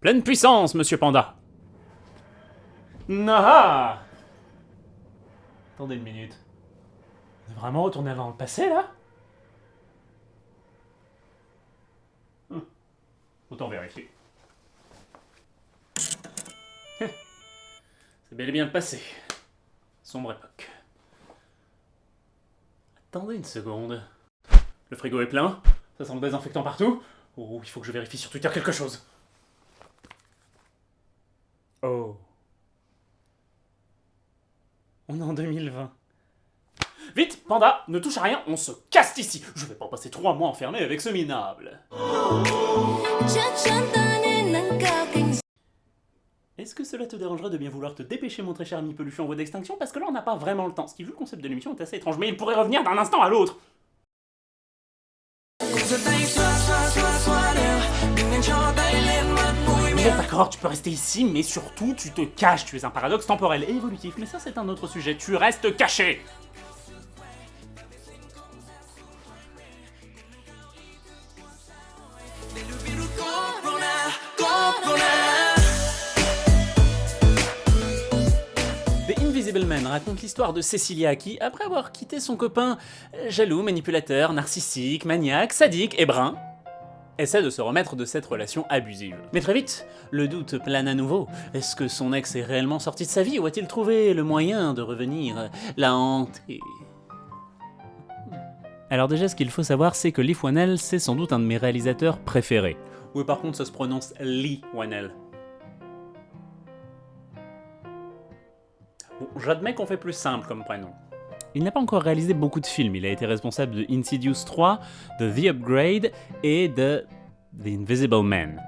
Pleine puissance, monsieur Panda. Ah! Attendez une minute. On est vraiment retourné dans le passé, là? Autant vérifier. C'est bel et bien le passé. Sombre époque. Attendez une seconde. Le frigo est plein? Ça sent le désinfectant partout? Oh, il faut que je vérifie sur Twitter quelque chose. Oh. On est en 2020. Vite, Panda, ne touche à rien, on se casse d'ici. Je vais pas passer 3 mois enfermé avec ce minable. Est-ce que cela te dérangerait de bien vouloir te dépêcher, mon très cher ami peluche en voie d'extinction? Parce que là, on n'a pas vraiment le temps. Ce qui, vu le concept de l'émission, est assez étrange. Mais il pourrait revenir d'un instant à l'autre. Bon, d'accord, tu peux rester ici, mais surtout, tu te caches. Tu es un paradoxe temporel et évolutif. Mais ça, c'est un autre sujet. Tu restes caché. The Invisible Man raconte l'histoire de Cecilia qui, après avoir quitté son copain jaloux, manipulateur, narcissique, maniaque, sadique et brun, essaie de se remettre de cette relation abusive. Mais très vite, le doute plane à nouveau. Est-ce que son ex est réellement sorti de sa vie ou a-t-il trouvé le moyen de revenir la hanter? Alors déjà, ce qu'il faut savoir, c'est que Leigh Whannell, c'est sans doute un de mes réalisateurs préférés. Oui, par contre, ça se prononce Leigh Whannell. Bon, j'admets qu'on fait plus simple comme prénom. Il n'a pas encore réalisé beaucoup de films, il a été responsable de Insidious 3, de The Upgrade et de The Invisible Man.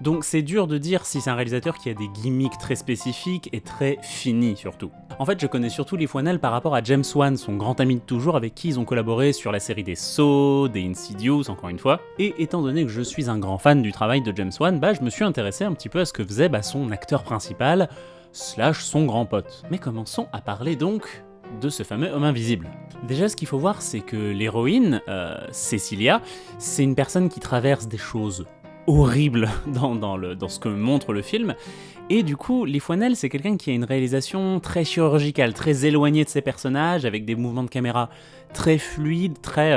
Donc c'est dur de dire si c'est un réalisateur qui a des gimmicks très spécifiques et très finis surtout. En fait, je connais surtout Leigh Whannell par rapport à James Wan, son grand ami de toujours avec qui ils ont collaboré sur la série des Saw, des Insidious encore une fois. Et étant donné que je suis un grand fan du travail de James Wan, je me suis intéressé un petit peu à ce que faisait son acteur principal, slash son grand pote. Mais commençons à parler donc de ce fameux homme invisible. Déjà, ce qu'il faut voir, c'est que l'héroïne, Cecilia, c'est une personne qui traverse des choses horribles dans ce que montre le film, et du coup, Leigh Whannell, c'est quelqu'un qui a une réalisation très chirurgicale, très éloignée de ses personnages, avec des mouvements de caméra très fluides, très...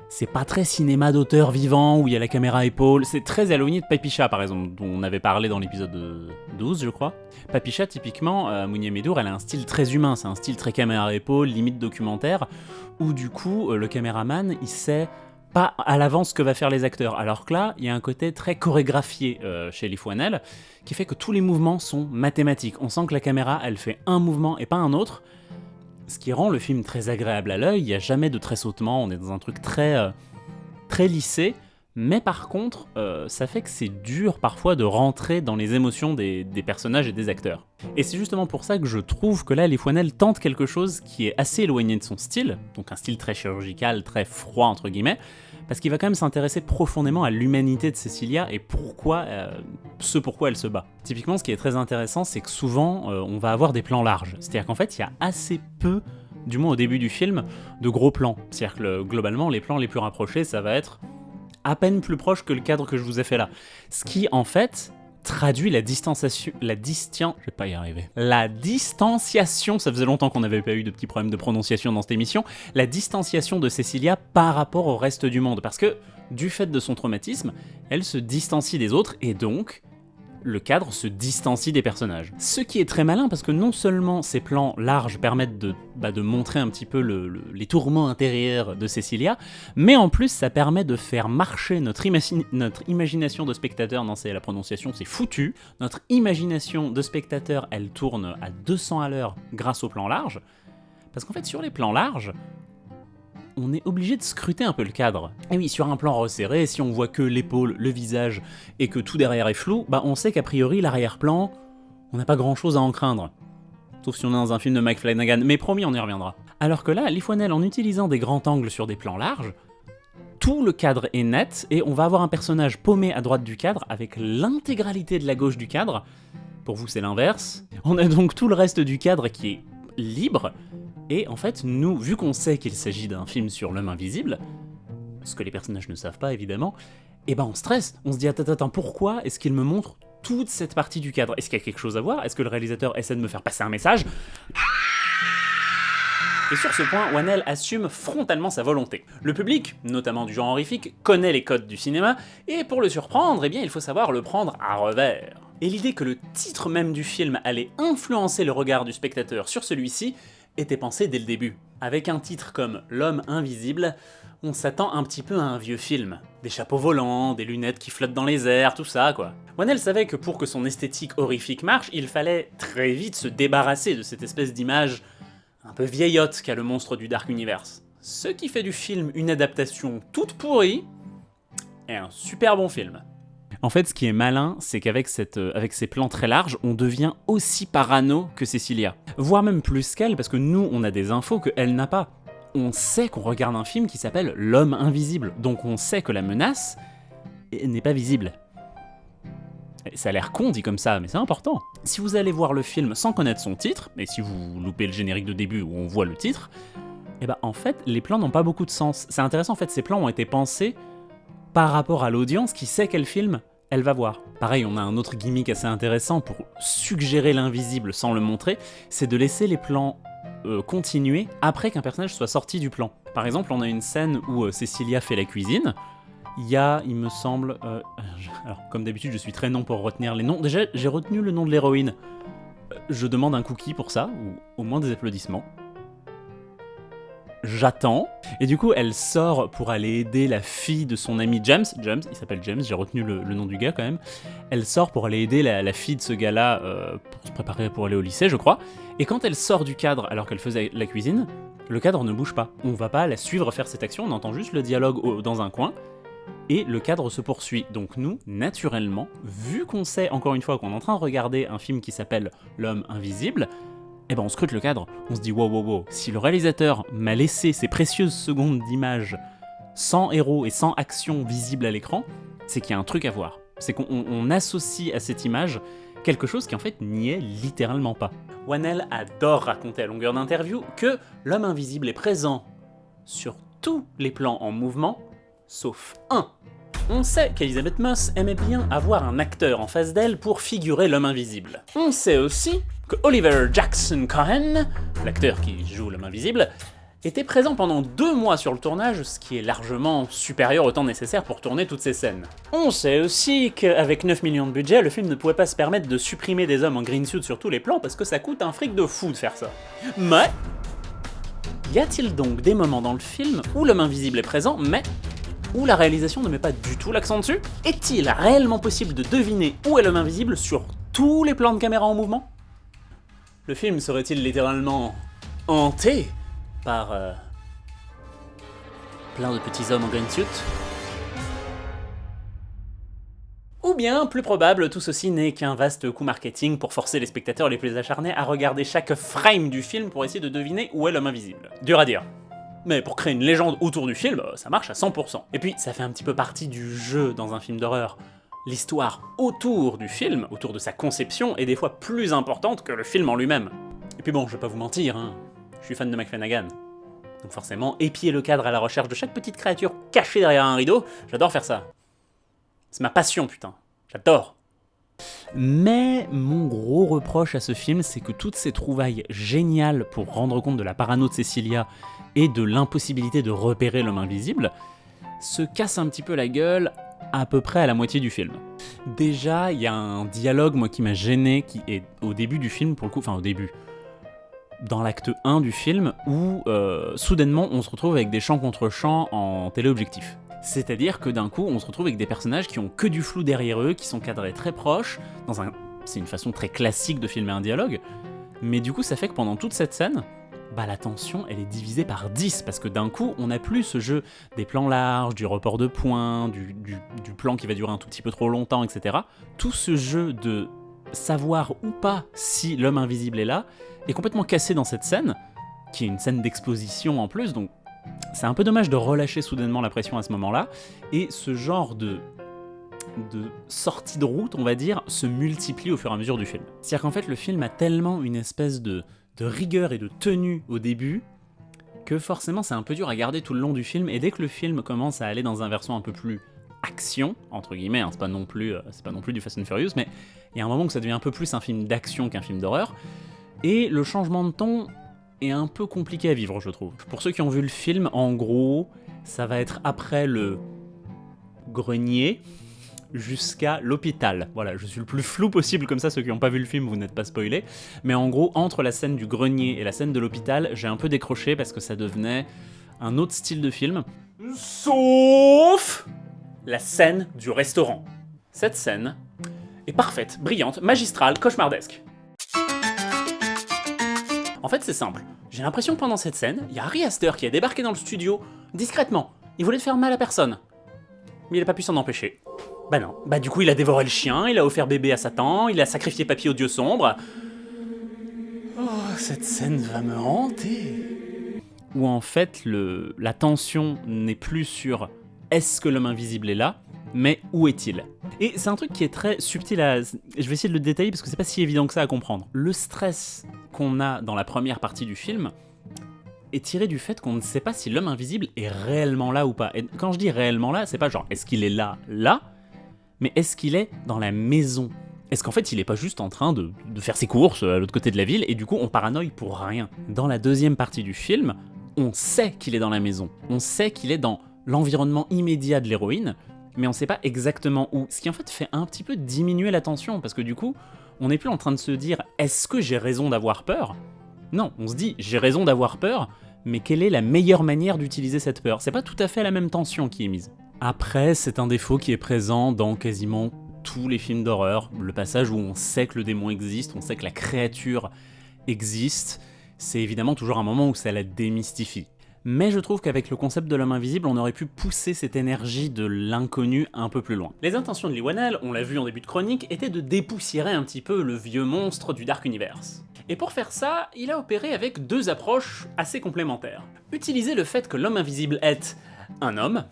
c'est pas très cinéma d'auteur vivant, où il y a la caméra épaule, c'est très éloigné de Papicha, par exemple, dont on avait parlé dans l'épisode 12, je crois. Papicha, typiquement, Mounia Medour, elle a un style très humain, c'est un style très caméra épaule, limite documentaire, où du coup, le caméraman, il sait pas à l'avance ce que va faire les acteurs, alors que là, il y a un côté très chorégraphié chez Leigh Whannell, qui fait que tous les mouvements sont mathématiques. On sent que la caméra, elle fait un mouvement et pas un autre, ce qui rend le film très agréable à l'œil. Il n'y a jamais de tressautement, on est dans un truc très lissé, mais par contre, ça fait que c'est dur parfois de rentrer dans les émotions des personnages et des acteurs. Et c'est justement pour ça que je trouve que là, Leigh Whannell tente quelque chose qui est assez éloigné de son style, donc un style très chirurgical, très froid entre guillemets, parce qu'il va quand même s'intéresser profondément à l'humanité de Cecilia et pourquoi elle se bat. Typiquement, ce qui est très intéressant, c'est que souvent, on va avoir des plans larges. C'est-à-dire qu'en fait, il y a assez peu, du moins au début du film, de gros plans. C'est-à-dire que globalement, les plans les plus rapprochés, ça va être à peine plus proche que le cadre que je vous ai fait là. Ce qui, en fait, traduit la distanciation, ça faisait longtemps qu'on n'avait pas eu de petits problèmes de prononciation dans cette émission, la distanciation de Cecilia par rapport au reste du monde, parce que, du fait de son traumatisme, elle se distancie des autres, et donc, le cadre se distancie des personnages. Ce qui est très malin, parce que non seulement ces plans larges permettent de montrer un petit peu les tourments intérieurs de Cecilia, mais en plus ça permet de faire marcher notre imagination de spectateur, non c'est la prononciation, c'est foutu, notre imagination de spectateur, elle tourne à 200 à l'heure grâce aux plans larges, parce qu'en fait sur les plans larges, on est obligé de scruter un peu le cadre. Et oui, sur un plan resserré, si on voit que l'épaule, le visage, et que tout derrière est flou, on sait qu'a priori, l'arrière-plan, on n'a pas grand-chose à en craindre. Sauf si on est dans un film de Mike Flanagan, mais promis, on y reviendra. Alors que là, Leigh Whannell, en utilisant des grands angles sur des plans larges, tout le cadre est net, et on va avoir un personnage paumé à droite du cadre, avec l'intégralité de la gauche du cadre. Pour vous, c'est l'inverse. On a donc tout le reste du cadre qui est libre, et en fait, nous, vu qu'on sait qu'il s'agit d'un film sur l'homme invisible, ce que les personnages ne savent pas évidemment, et ben on stresse, on se dit attends, pourquoi est-ce qu'il me montre toute cette partie du cadre? Est-ce qu'il y a quelque chose à voir? Est-ce que le réalisateur essaie de me faire passer un message? Et sur ce point, Whannell assume frontalement sa volonté. Le public, notamment du genre horrifique, connaît les codes du cinéma, et pour le surprendre, eh bien il faut savoir le prendre à revers. Et l'idée que le titre même du film allait influencer le regard du spectateur sur celui-ci était pensée dès le début. Avec un titre comme L'Homme Invisible, on s'attend un petit peu à un vieux film. Des chapeaux volants, des lunettes qui flottent dans les airs, tout ça quoi. Whannell savait que pour que son esthétique horrifique marche, il fallait très vite se débarrasser de cette espèce d'image un peu vieillotte qu'a le monstre du Dark Universe. Ce qui fait du film une adaptation toute pourrie, et un super bon film. En fait, ce qui est malin, c'est qu'avec ces plans très larges, on devient aussi parano que Cecilia. Voire même plus qu'elle, parce que nous, on a des infos qu'elle n'a pas. On sait qu'on regarde un film qui s'appelle L'Homme Invisible, donc on sait que la menace n'est pas visible. Ça a l'air con dit comme ça, mais c'est important. Si vous allez voir le film sans connaître son titre, et si vous loupez le générique de début où on voit le titre, et bah en fait, les plans n'ont pas beaucoup de sens. C'est intéressant, en fait, ces plans ont été pensés par rapport à l'audience qui sait quel film elle va voir. Pareil, on a un autre gimmick assez intéressant pour suggérer l'invisible sans le montrer, c'est de laisser les plans continuer après qu'un personnage soit sorti du plan. Par exemple, on a une scène où Cecilia fait la cuisine. Il y a, il me semble... alors, comme d'habitude, je suis très non pour retenir les noms. Déjà, j'ai retenu le nom de l'héroïne. Je demande un cookie pour ça, ou au moins des applaudissements. J'attends. Et du coup, elle sort pour aller aider la fille de son ami James. James, il s'appelle James, j'ai retenu le nom du gars quand même. Elle sort pour aller aider la fille de ce gars-là pour se préparer pour aller au lycée, je crois. Et quand elle sort du cadre alors qu'elle faisait la cuisine, le cadre ne bouge pas. On va pas la suivre faire cette action, on entend juste le dialogue dans un coin. Et le cadre se poursuit. Donc nous, naturellement, vu qu'on sait encore une fois qu'on est en train de regarder un film qui s'appelle L'Homme Invisible, eh ben on scrute le cadre, on se dit wow, si le réalisateur m'a laissé ces précieuses secondes d'image sans héros et sans action visible à l'écran, c'est qu'il y a un truc à voir. C'est qu'on associe à cette image quelque chose qui en fait n'y est littéralement pas. Whannell adore raconter à longueur d'interview que l'homme invisible est présent sur tous les plans en mouvement, sauf un. On sait qu'Elizabeth Moss aimait bien avoir un acteur en face d'elle pour figurer l'homme invisible. On sait aussi que Oliver Jackson Cohen, l'acteur qui joue l'homme invisible, était présent pendant 2 mois sur le tournage, ce qui est largement supérieur au temps nécessaire pour tourner toutes ces scènes. On sait aussi qu'avec 9 millions de budget, le film ne pouvait pas se permettre de supprimer des hommes en green suit sur tous les plans parce que ça coûte un fric de fou de faire ça. Mais y a-t-il donc des moments dans le film où l'homme invisible est présent, mais où la réalisation ne met pas du tout l'accent dessus? Est-il réellement possible de deviner où est l'homme invisible sur tous les plans de caméra en mouvement? Le film serait-il littéralement hanté par plein de petits hommes en green suit? Ou bien, plus probable, tout ceci n'est qu'un vaste coup marketing pour forcer les spectateurs les plus acharnés à regarder chaque frame du film pour essayer de deviner où est l'homme invisible. Dur à dire. Mais pour créer une légende autour du film, ça marche à 100%. Et puis, ça fait un petit peu partie du jeu dans un film d'horreur. L'histoire autour du film, autour de sa conception, est des fois plus importante que le film en lui-même. Et puis bon, je vais pas vous mentir, hein, je suis fan de McFlanagan. Donc forcément, épier le cadre à la recherche de chaque petite créature cachée derrière un rideau, j'adore faire ça. C'est ma passion, putain. J'adore. Mais mon gros reproche à ce film, c'est que toutes ces trouvailles géniales pour rendre compte de la parano de Cecilia et de l'impossibilité de repérer l'homme invisible se cassent un petit peu la gueule à peu près à la moitié du film. Déjà, il y a un dialogue, moi, qui m'a gêné, qui est au début du film, pour le coup, enfin au début, dans l'acte 1 du film, où soudainement on se retrouve avec des champs contre champs en téléobjectif. C'est-à-dire que d'un coup, on se retrouve avec des personnages qui ont que du flou derrière eux, qui sont cadrés très proches, c'est une façon très classique de filmer un dialogue, mais du coup ça fait que pendant toute cette scène, la tension elle est divisée par 10, parce que d'un coup on n'a plus ce jeu des plans larges, du report de points, du plan qui va durer un tout petit peu trop longtemps, etc. Tout ce jeu de savoir ou pas si l'homme invisible est là, est complètement cassé dans cette scène, qui est une scène d'exposition en plus, donc c'est un peu dommage de relâcher soudainement la pression à ce moment-là, et ce genre de sortie de route, on va dire, se multiplie au fur et à mesure du film. C'est-à-dire qu'en fait, le film a tellement une espèce de rigueur et de tenue au début, que forcément c'est un peu dur à garder tout le long du film, et dès que le film commence à aller dans un versant un peu plus action, entre guillemets, hein, c'est pas non plus du Fast and Furious, mais il y a un moment où ça devient un peu plus un film d'action qu'un film d'horreur, et le changement de ton est un peu compliqué à vivre, je trouve. Pour ceux qui ont vu le film, en gros, ça va être après le grenier jusqu'à l'hôpital. Voilà, je suis le plus flou possible, comme ça ceux qui n'ont pas vu le film, vous n'êtes pas spoilés. Mais en gros, entre la scène du grenier et la scène de l'hôpital, j'ai un peu décroché parce que ça devenait un autre style de film. Sauf la scène du restaurant. Cette scène est parfaite, brillante, magistrale, cauchemardesque. En fait, c'est simple. J'ai l'impression que pendant cette scène, il y a Ari Aster qui a débarqué dans le studio, discrètement. Il voulait faire mal à personne. Mais il a pas pu s'en empêcher. Bah non. Bah du coup, il a dévoré le chien, il a offert bébé à Satan, il a sacrifié papy au dieu sombre. Oh, cette scène va me hanter. Où en fait, la tension n'est plus sur est-ce que l'homme invisible est là, mais où est-il? Et c'est un truc qui est très subtil à... Je vais essayer de le détailler parce que c'est pas si évident que ça à comprendre. Le stress qu'on a dans la première partie du film est tiré du fait qu'on ne sait pas si l'homme invisible est réellement là ou pas. Et quand je dis réellement là, c'est pas genre est-ce qu'il est là, mais est-ce qu'il est dans la maison? Est-ce qu'en fait il est pas juste en train de faire ses courses à l'autre côté de la ville et du coup on paranoïe pour rien? Dans la deuxième partie du film, on sait qu'il est dans la maison, on sait qu'il est dans l'environnement immédiat de l'héroïne, mais on sait pas exactement où, ce qui en fait fait un petit peu diminuer la tension, parce que du coup, on n'est plus en train de se dire « est-ce que j'ai raison d'avoir peur ?» Non, on se dit « j'ai raison d'avoir peur, mais quelle est la meilleure manière d'utiliser cette peur ?» C'est pas tout à fait la même tension qui est mise. Après, c'est un défaut qui est présent dans quasiment tous les films d'horreur, le passage où on sait que le démon existe, on sait que la créature existe, c'est évidemment toujours un moment où ça la démystifie. Mais je trouve qu'avec le concept de l'homme invisible, on aurait pu pousser cette énergie de l'inconnu un peu plus loin. Les intentions de Leigh Whannell, on l'a vu en début de chronique, étaient de dépoussiérer un petit peu le vieux monstre du Dark Universe. Et pour faire ça, il a opéré avec deux approches assez complémentaires. Utiliser le fait que l'homme invisible est un homme,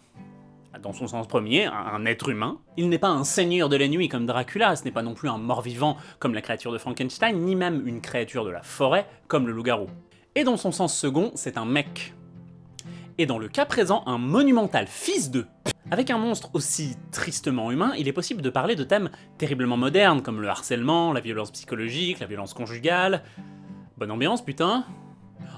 dans son sens premier, un être humain. Il n'est pas un seigneur de la nuit comme Dracula, ce n'est pas non plus un mort-vivant comme la créature de Frankenstein, ni même une créature de la forêt comme le loup-garou. Et dans son sens second, c'est un mec. Et dans le cas présent, un monumental fils de... Avec un monstre aussi tristement humain, il est possible de parler de thèmes terriblement modernes, comme le harcèlement, la violence psychologique, la violence conjugale... Bonne ambiance, putain.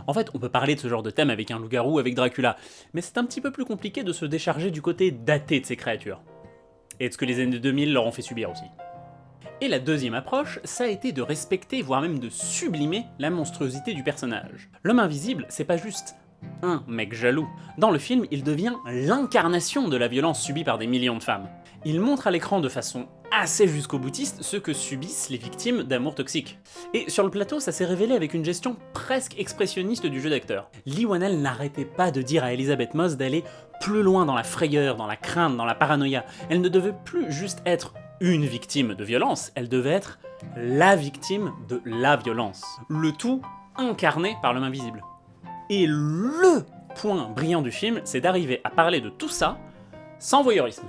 En fait, on peut parler de ce genre de thème avec un loup-garou, avec Dracula, mais c'est un petit peu plus compliqué de se décharger du côté daté de ces créatures. Et de ce que les années 2000 leur ont fait subir aussi. Et la deuxième approche, ça a été de respecter, voire même de sublimer, la monstruosité du personnage. L'homme invisible, c'est pas juste un mec jaloux. Dans le film, il devient l'incarnation de la violence subie par des millions de femmes. Il montre à l'écran de façon assez jusqu'au boutiste ce que subissent les victimes d'amour toxique. Et sur le plateau, ça s'est révélé avec une gestion presque expressionniste du jeu d'acteur. Leigh Whannell n'arrêtait pas de dire à Elisabeth Moss d'aller plus loin dans la frayeur, dans la crainte, dans la paranoïa. Elle ne devait plus juste être une victime de violence, elle devait être la victime de la violence. Le tout incarné par l'homme invisible. Et le point brillant du film, c'est d'arriver à parler de tout ça sans voyeurisme.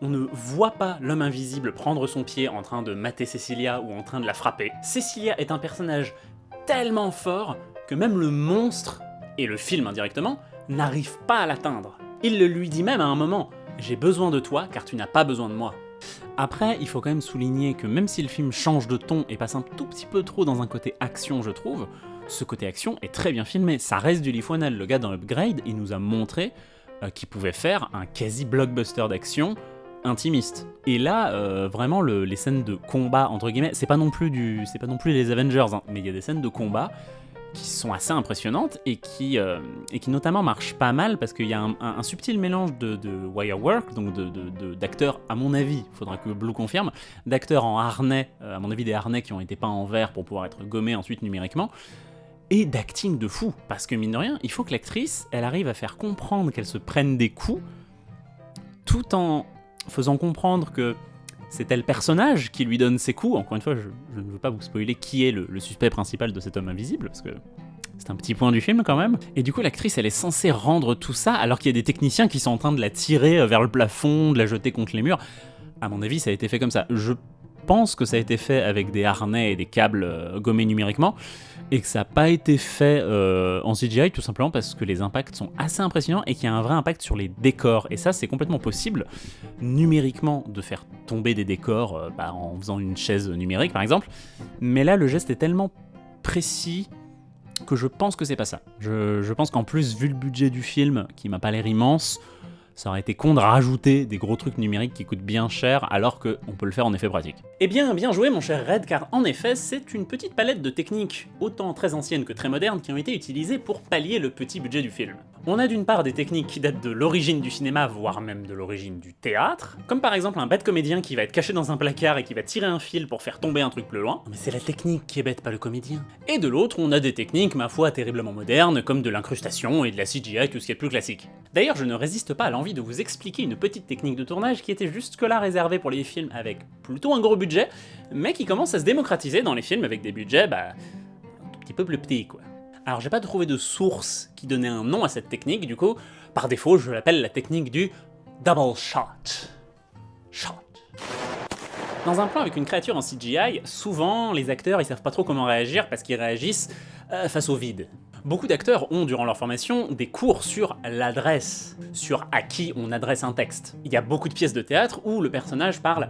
On ne voit pas l'homme invisible prendre son pied en train de mater Cecilia ou en train de la frapper. Cecilia est un personnage tellement fort que même le monstre, et le film indirectement, n'arrive pas à l'atteindre. Il le lui dit même à un moment « J'ai besoin de toi car tu n'as pas besoin de moi ». Après, il faut quand même souligner que même si le film change de ton et passe un tout petit peu trop dans un côté action, je trouve, ce côté action est très bien filmé. Ça reste du Leigh Whannell. Le gars dans Upgrade, il nous a montré qu'il pouvait faire un quasi-blockbuster d'action intimiste. Et là, vraiment, les scènes de combat, entre guillemets, c'est pas non plus les Avengers, hein, mais il y a des scènes de combat qui sont assez impressionnantes et qui notamment marchent pas mal parce qu'il y a un subtil mélange de wirework, donc d'acteurs, à mon avis, il faudra que Blue confirme, d'acteurs en harnais, à mon avis des harnais qui ont été peints en vert pour pouvoir être gommés ensuite numériquement, et d'acting de fou, parce que mine de rien, il faut que l'actrice, elle arrive à faire comprendre qu'elle se prenne des coups, tout en faisant comprendre que c'est elle le personnage qui lui donne ses coups. Encore une fois, je ne veux pas vous spoiler qui est le suspect principal de cet homme invisible, parce que c'est un petit point du film quand même. Et du coup, l'actrice, elle est censée rendre tout ça, alors qu'il y a des techniciens qui sont en train de la tirer vers le plafond, de la jeter contre les murs. À mon avis, ça a été fait comme ça. Je pense que ça a été fait avec des harnais et des câbles gommés numériquement, et que ça n'a pas été fait en CGI, tout simplement parce que les impacts sont assez impressionnants et qu'il y a un vrai impact sur les décors. Et ça, c'est complètement possible, numériquement, de faire tomber des décors en faisant une chaise numérique, par exemple. Mais là, le geste est tellement précis que je pense que c'est pas ça. Je pense qu'en plus, vu le budget du film, qui m'a pas l'air immense, ça aurait été con de rajouter des gros trucs numériques qui coûtent bien cher alors qu'on peut le faire en effet pratique. Eh bien joué mon cher Red, car en effet c'est une petite palette de techniques, autant très anciennes que très modernes, qui ont été utilisées pour pallier le petit budget du film. On a d'une part des techniques qui datent de l'origine du cinéma, voire même de l'origine du théâtre, comme par exemple un bête comédien qui va être caché dans un placard et qui va tirer un fil pour faire tomber un truc plus loin. Mais c'est la technique qui est bête, pas le comédien. Et de l'autre, on a des techniques, ma foi, terriblement modernes, comme de l'incrustation et de la CGI, tout ce qui est plus classique. D'ailleurs, je ne résiste pas à l'envie de vous expliquer une petite technique de tournage qui était jusque-là réservée pour les films avec plutôt un gros budget, mais qui commence à se démocratiser dans les films avec des budgets, un tout petit peu plus petits, quoi. Alors j'ai pas trouvé de source qui donnait un nom à cette technique, du coup, par défaut, je l'appelle la technique du double shot. Dans un plan avec une créature en CGI, souvent les acteurs ils savent pas trop comment réagir parce qu'ils réagissent face au vide. Beaucoup d'acteurs ont, durant leur formation, des cours sur l'adresse, sur à qui on adresse un texte. Il y a beaucoup de pièces de théâtre où le personnage parle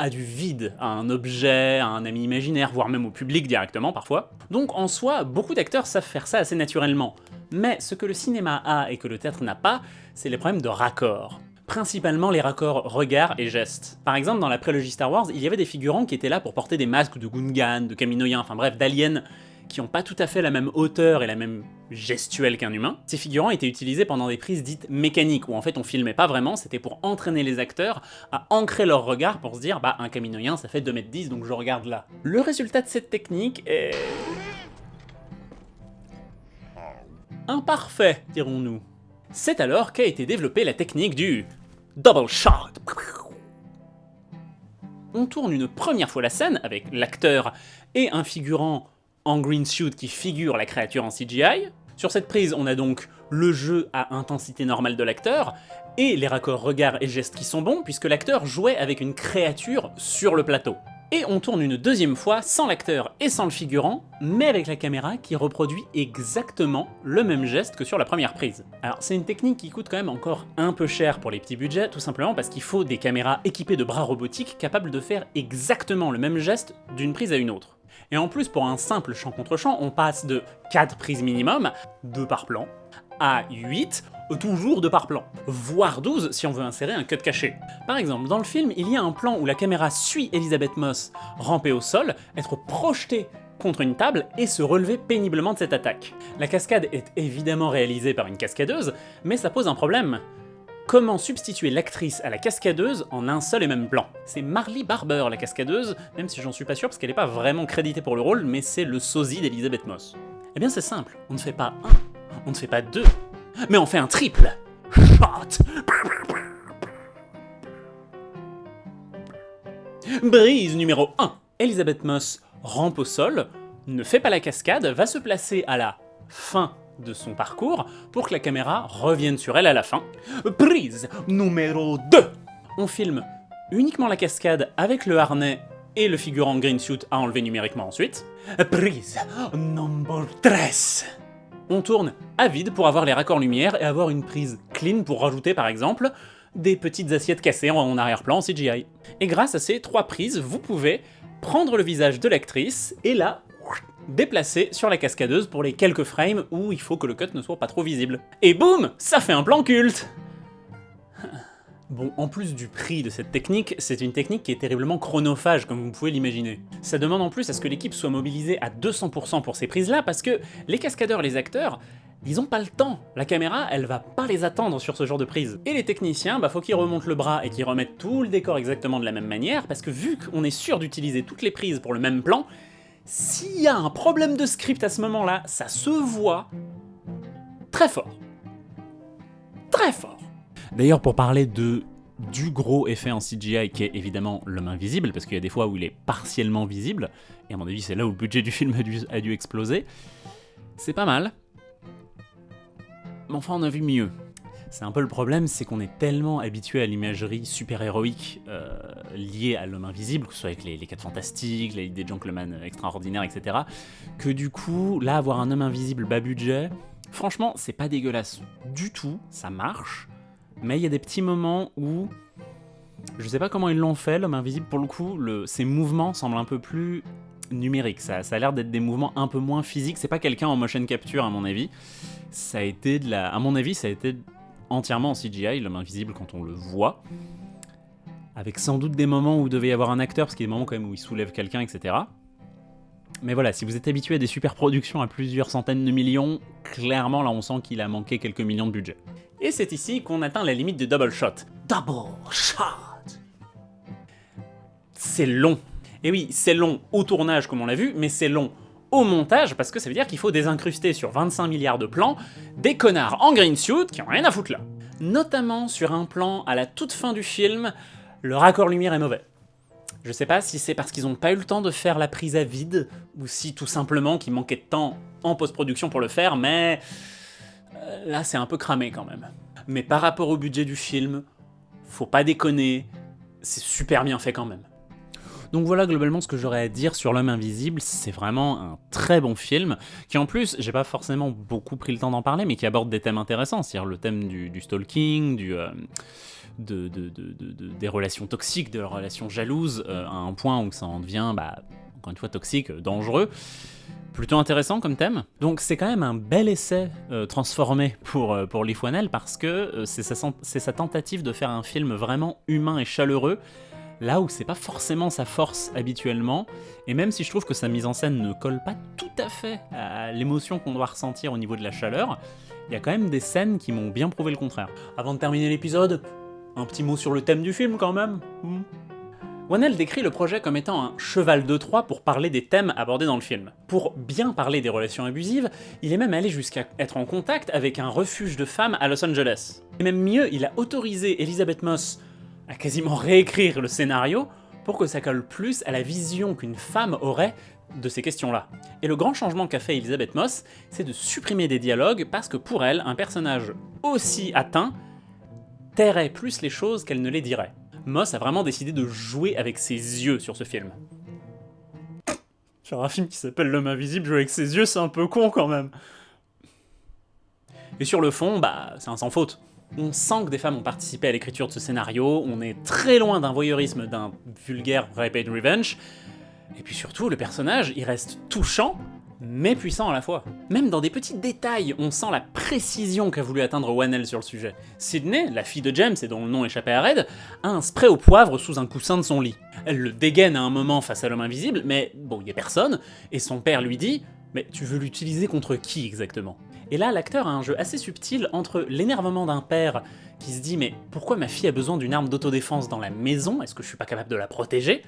à du vide, à un objet, à un ami imaginaire, voire même au public directement parfois. Donc en soi, beaucoup d'acteurs savent faire ça assez naturellement. Mais ce que le cinéma a et que le théâtre n'a pas, c'est les problèmes de raccords. Principalement les raccords regard et gestes. Par exemple, dans la prélogie Star Wars, il y avait des figurants qui étaient là pour porter des masques de Gungan, de Kaminoïens, enfin bref, d'aliens, qui n'ont pas tout à fait la même hauteur et la même gestuelle qu'un humain. Ces figurants étaient utilisés pendant des prises dites mécaniques, où en fait on filmait pas vraiment, c'était pour entraîner les acteurs à ancrer leur regard pour se dire un Kaminoïen ça fait 2,10 m donc je regarde là. Le résultat de cette technique est... imparfait, dirons-nous. C'est alors qu'a été développée la technique du double shot. On tourne une première fois la scène avec l'acteur et un figurant en green suit qui figure la créature en CGI. Sur cette prise, on a donc le jeu à intensité normale de l'acteur, et les raccords regard et gestes qui sont bons, puisque l'acteur jouait avec une créature sur le plateau. Et on tourne une deuxième fois sans l'acteur et sans le figurant, mais avec la caméra qui reproduit exactement le même geste que sur la première prise. Alors c'est une technique qui coûte quand même encore un peu cher pour les petits budgets, tout simplement parce qu'il faut des caméras équipées de bras robotiques capables de faire exactement le même geste d'une prise à une autre. Et en plus, pour un simple champ contre champ, on passe de 4 prises minimum, 2 par plan, à 8, toujours 2 par plan, voire 12 si on veut insérer un cut caché. Par exemple, dans le film, il y a un plan où la caméra suit Elisabeth Moss ramper au sol, être projetée contre une table et se relever péniblement de cette attaque. La cascade est évidemment réalisée par une cascadeuse, mais ça pose un problème. Comment substituer l'actrice à la cascadeuse en un seul et même plan? C'est Marley Barber, la cascadeuse, même si j'en suis pas sûr parce qu'elle n'est pas vraiment créditée pour le rôle, mais c'est le sosie d'Elisabeth Moss. Eh bien c'est simple, on ne fait pas un, on ne fait pas deux, mais on fait un triple shot. Brise numéro 1. Elisabeth Moss rampe au sol, ne fait pas la cascade, va se placer à la fin de son parcours pour que la caméra revienne sur elle à la fin. Prise numéro 2. On filme uniquement la cascade avec le harnais et le figurant green suit à enlever numériquement ensuite. Prise numéro 3. On tourne à vide pour avoir les raccords lumière et avoir une prise clean pour rajouter par exemple des petites assiettes cassées en arrière-plan en CGI. Et grâce à ces 3 prises, vous pouvez prendre le visage de l'actrice et la déplacer sur la cascadeuse pour les quelques frames où il faut que le cut ne soit pas trop visible. Et boum, ça fait un plan culte. Bon, en plus du prix de cette technique, c'est une technique qui est terriblement chronophage, comme vous pouvez l'imaginer. Ça demande en plus à ce que l'équipe soit mobilisée à 200% pour ces prises-là, parce que les cascadeurs, les acteurs, ils ont pas le temps. La caméra, elle va pas les attendre sur ce genre de prise. Et les techniciens, faut qu'ils remontent le bras et qu'ils remettent tout le décor exactement de la même manière, parce que vu qu'on est sûr d'utiliser toutes les prises pour le même plan, s'il y a un problème de script à ce moment-là, ça se voit très fort. Très fort. D'ailleurs, pour parler du gros effet en CGI qui est évidemment l'homme invisible, parce qu'il y a des fois où il est partiellement visible, et à mon avis c'est là où le budget du film a dû exploser, c'est pas mal. Mais enfin on a vu mieux. C'est un peu le problème, c'est qu'on est tellement habitué à l'imagerie super-héroïque liée à l'homme invisible, que ce soit avec les 4 Fantastiques, la Ligue des Gentlemen extraordinaires, etc., que du coup, là, avoir un homme invisible bas budget, franchement, c'est pas dégueulasse du tout, ça marche, mais il y a des petits moments où... Je sais pas comment ils l'ont fait, l'homme invisible, pour le coup, ses mouvements semblent un peu plus numériques, ça a l'air d'être des mouvements un peu moins physiques, c'est pas quelqu'un en motion capture à mon avis, ça a été à mon avis, ça a été entièrement en CGI, l'homme invisible quand on le voit, avec sans doute des moments où il devait y avoir un acteur, parce qu'il y a des moments quand même où il soulève quelqu'un, etc. Mais voilà, si vous êtes habitué à des super productions à plusieurs centaines de millions, clairement là on sent qu'il a manqué quelques millions de budget. Et c'est ici qu'on atteint la limite de double shot. Double shot! C'est long. Et oui, c'est long au tournage comme on l'a vu, mais c'est long au montage parce que ça veut dire qu'il faut désincruster sur 25 milliards de plans des connards en green suit qui ont rien à foutre là. Notamment sur un plan à la toute fin du film, le raccord lumière est mauvais. Je sais pas si c'est parce qu'ils ont pas eu le temps de faire la prise à vide, ou si tout simplement qu'il manquait de temps en post-production pour le faire, mais là c'est un peu cramé quand même. Mais par rapport au budget du film, faut pas déconner, c'est super bien fait quand même. Donc voilà globalement ce que j'aurais à dire sur L'Homme Invisible, c'est vraiment un très bon film, qui en plus, j'ai pas forcément beaucoup pris le temps d'en parler, mais qui aborde des thèmes intéressants, c'est-à-dire le thème du stalking, des relations toxiques, de relations jalouses, à un point où ça en devient, encore une fois, toxique, dangereux. Plutôt intéressant comme thème. Donc c'est quand même un bel essai transformé pour Leigh Whannell, parce que c'est sa tentative de faire un film vraiment humain et chaleureux, là où c'est pas forcément sa force habituellement, et même si je trouve que sa mise en scène ne colle pas tout à fait à l'émotion qu'on doit ressentir au niveau de la chaleur, il y a quand même des scènes qui m'ont bien prouvé le contraire. Avant de terminer l'épisode, un petit mot sur le thème du film quand même. Whannell décrit le projet comme étant un cheval de Troie pour parler des thèmes abordés dans le film. Pour bien parler des relations abusives, il est même allé jusqu'à être en contact avec un refuge de femmes à Los Angeles. Et même mieux, il a autorisé Elisabeth Moss à quasiment réécrire le scénario pour que ça colle plus à la vision qu'une femme aurait de ces questions-là. Et le grand changement qu'a fait Elisabeth Moss, c'est de supprimer des dialogues parce que pour elle, un personnage aussi atteint tairait plus les choses qu'elle ne les dirait. Moss a vraiment décidé de jouer avec ses yeux sur ce film. Faire un film qui s'appelle L'Homme Invisible, jouer avec ses yeux, c'est un peu con quand même. Et sur le fond, c'est un sans faute. On sent que des femmes ont participé à l'écriture de ce scénario, on est très loin d'un voyeurisme, d'un vulgaire Rape and Revenge, et puis surtout, le personnage, il reste touchant, mais puissant à la fois. Même dans des petits détails, on sent la précision qu'a voulu atteindre Whannell sur le sujet. Sydney, la fille de James et dont le nom échappait à Red, a un spray au poivre sous un coussin de son lit. Elle le dégaine à un moment face à l'homme invisible, mais bon, y a personne, et son père lui dit « Mais tu veux l'utiliser contre qui exactement ?» Et là, l'acteur a un jeu assez subtil entre l'énervement d'un père qui se dit « Mais pourquoi ma fille a besoin d'une arme d'autodéfense dans la maison? Est-ce que je suis pas capable de la protéger ?»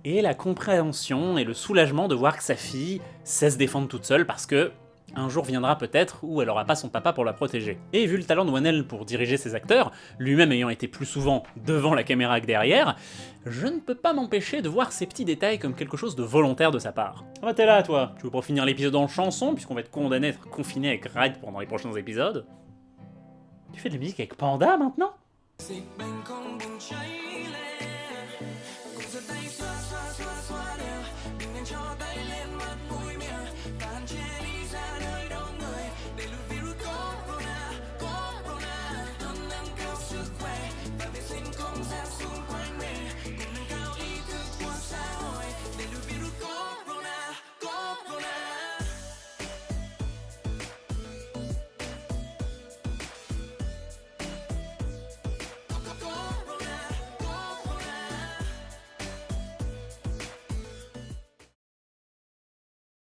et la compréhension et le soulagement de voir que sa fille sait se défendre toute seule parce que un jour viendra peut-être où elle aura pas son papa pour la protéger. Et vu le talent de Whannell pour diriger ses acteurs, lui-même ayant été plus souvent devant la caméra que derrière, je ne peux pas m'empêcher de voir ces petits détails comme quelque chose de volontaire de sa part. Ah bah t'es là toi, tu veux pas finir l'épisode en chanson puisqu'on va être condamné à être confiné avec Red pendant les prochains épisodes? Tu fais de la musique avec Panda maintenant?